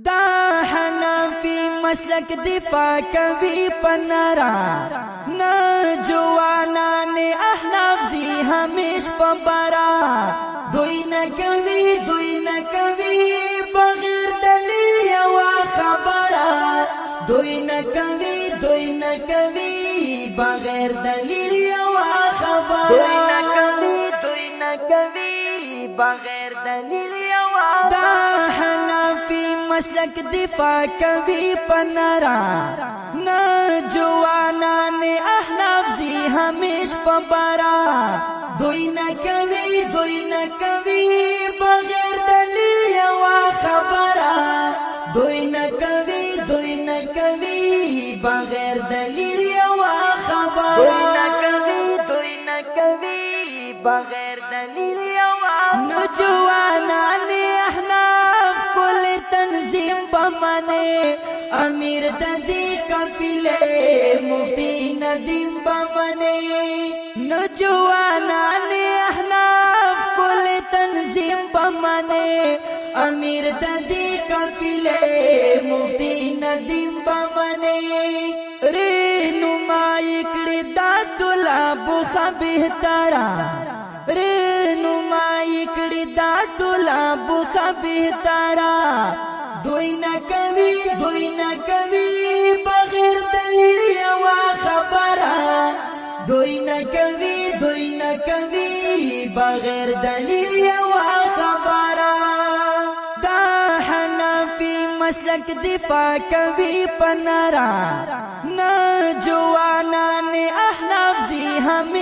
دا حنفی مسلک دفاع کوي پنارا نا جوانان احناف زی ہمیش پبارا دوی نکوی بغیر دلیل یوا خبرا دوی نکوی بغیر دلیل یوا خبرا دوی نکوی بغیر دلیل یوا دا حنفی مسلک دفاع کوي پنارا نا جوانان احناف زی ہمیش پبارا دوی نکوی بغیر دلیل یوا خبرا دوی نکوی بغیر دلیل یوا خبرا دوی نکوی بغیر دلیل یوا نوجوانان احناف کل تنظیم بمانے امیر ددی قافلے مفتی ندیم بمانے نوجوانان احناف کل تنظیم بمانے امیر ددی قافلے مفتی ندیم بمانے رہنمائی کړي دا طلاب خو بهترا رہنمائی کړي دا طلاب خو بهترا دوی نکوي بغیر دلیل یوا خبرا دوی نکوي بغیر دلیل یوا خبرا دا حنفی مسلک دفاع کوي پنارا نا جوانان احناف زی ہمیں